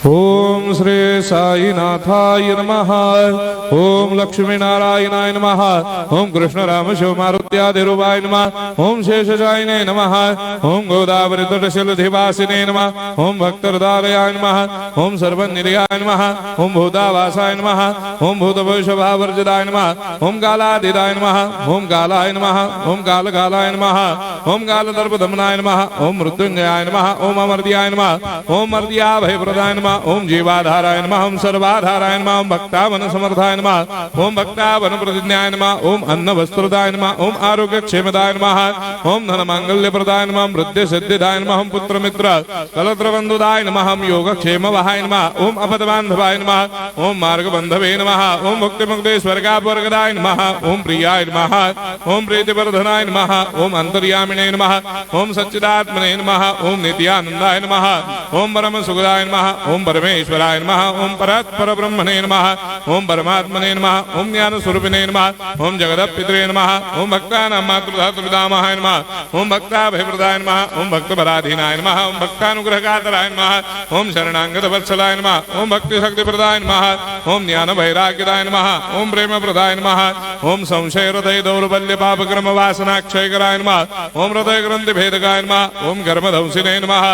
ओम श्री साईनाथाय नमः। ओम लक्ष्मी नारायणाय नमः। ओम कृष्ण राम शिव मारुत्यादिरूपाय नमः। ओम शेषशायिने नमः। ओम गोदावरी तटशिलधिवासिने नमः। ओम भक्तहृदयाय नमः। ओम सर्वनिर्याय नमः। ओम भूतावासाय नमः। ओम भूतभविष्यभावर्जिताय नमः। ओम कालातीताय नमः। ओम कालाय नमः। ओम कालकालाय नमः। ओम कालदर्पदमनाय नमः। ओम मृत्युंजयाय नमः। ओम अमर्त्याय नमः। ओम मर्त्याभयप्रदाय नमः। ओम जीवाधाराय नमः। ओम सर्वाधाराय नमः। ओम भक्तावन समर्थाय नमः। ओम भक्तावन प्रतिज्ञाय नमः। ओम अन्न वस्त्रदाय नमः। ओम आरोग्य क्षेमदाय नमः। ओम धन मांगल्य प्रदाय नमः। ओम वृद्धि सिद्धिदाय नमः। ओम पुत्र मित्र कलत्र बंधुदाय नमः। ओम योग क्षेम वहाय नमः। ओम अपद बांधवाय नमः। ओम मार्ग बंधवे नमः। ओम मुक्ति मुक्ति स्वर्गापवर्गदाय नमः। ओम प्रियाय नमः। ओम प्रीतिवर्धनाय नमः। ओम अंतर्यामिने नमः। ओम सच्चिदात्मने नमः। ओम नित्यानंदाय नमः। ओम परम सुखदाय नमः। ओम परमेश्वराय नमः। ओम परात्पर ब्रह्मणे नमः। ओम परमात्मने नमः। ओम ज्ञान स्वरूपिणे नमः। ओम जगदपितरे नमः। ओम भक्तानां मातृधातुपितामहाय नमः। ओम भक्ताभयप्रदाय नमः। ओम भक्तपराधीनाय नमः। ओम भक्तानुग्रहकातराय नमः। ओम शरणागत वत्सलाय नमः। ओम भक्ति शक्तिप्रदाय नमः। ओम ज्ञान वैराग्यदाय नमः। ओम प्रेम प्रदाय नमः। ओम संशय हृदय दौर्बल्य पापक्रम वासना क्षयकराय नमः। ओम हृदय ग्रंथि भेदकाय नमः। ओम कर्मधंसिने नमः।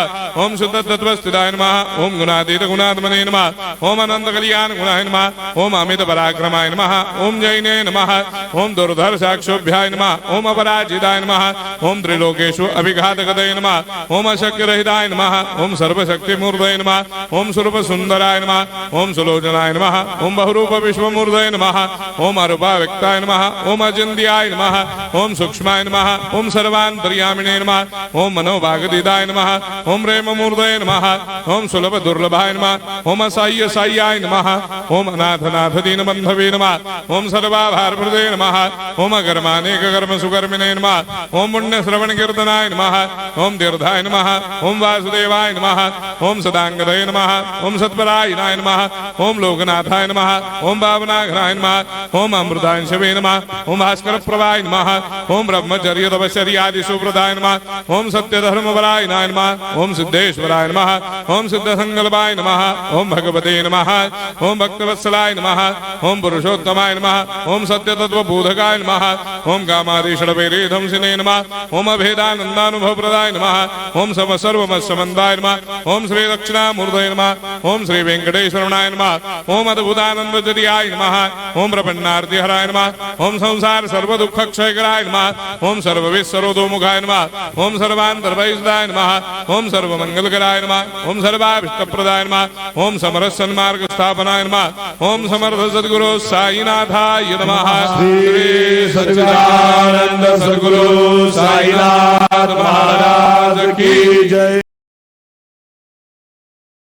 ओम शुद्ध तत्वस्थिताय नमः। ओम गुणातीत गुणात्मने नमः। ओम अनंत कल्याण गुणाय नमः। ओम अमित पराक्रमाय नमः। ओम जैने नमः। ओम दुर्धर्षाक्षोभ्याय नमः। ओम अपराजिताय नमः। ओम त्रिलोकेषु अभिघातगतये नमः। ओम अशक्य रहिताय नमः। ओम सर्वशक्तिमूर्तये नमः। ओम स्वरूप सुंदराय नमः। ओम सुलोचनाय नमः। ओम बहुरूप विश्वमूर्तये नमः। ओम अरूपाव्यक्ताय नमः। ओम अचिन्त्याय नमः। ओम सूक्ष्माय नमः। ओम सर्वान्तर्यामिने नमः। ओम मनोभागदिताय नमः। ओम प्रेममूर्तये नमः। ओम सुलभ दुर्लभाय नमः। ओम असाह्य साह्याय नमः। ओम अनाथनाथ दीनबन्धवे नमः। ओम सर्वाभारप्रदे नमः। ओम अकर्मानेक कर्म सुकर्मिणे नमः। ओम पुण्य श्रवण कीर्तनाय नमः। ओम तीर्थाय नमः। ओम वासुदेवाय नमः। ओम सदांगदये नमः। ओम सत्परायणाय नमः। ओम लोकनाथाय नमः। ओम भावनाघ्राय नमः। ओम अमृतांशवे नमः। ओम भास्कर प्रभाय नमः। ओम ब्रह्मचर्य तपश्चर्यादि सुप्रदाय नमः। ओम सत्यधर्मपरायणाय नमः। ओम सिद्धेश्वराय नमः। ओम सिद्ध संकल्पाय नमः। ओम भगवते नमः। ओम भक्तवत्सलाय नमः। ओम पुरुषोत्तमाय नमः। ओम सत्य तत्व बोधकाय नमः। ओम कामादिषडवेरे धंसिने नमः। ओम अभेदानंदानुभव प्रदाय नमः। ओम सर्वमस्समन्दाय नमः। ओम श्री दक्षिणामूर्तये नमः। ओम श्री वेंकटेश्वरनाय नमः। ओम अद्भुतानंदजर्याय नमः। ओम प्रपन्नार्तिहराय नमः। ओम संसार सर्व दुख क्षयकराय नमः। ओम सर्वविश्वरोधोमुखाय नमः। ओम सर्वान्तर्भयदाय नमः। ओम सर्वमंगलकराय नमः। ओम सर्वाभिष्टप्रदाय नमः। ओम समरस सन्मार्ग स्थापनाय नमः। ओम समर्थ सद्गुरु साईनाथाय नमः। श्री सच्चिदानंद सद्गुरु साईनाथ महाराज की जय।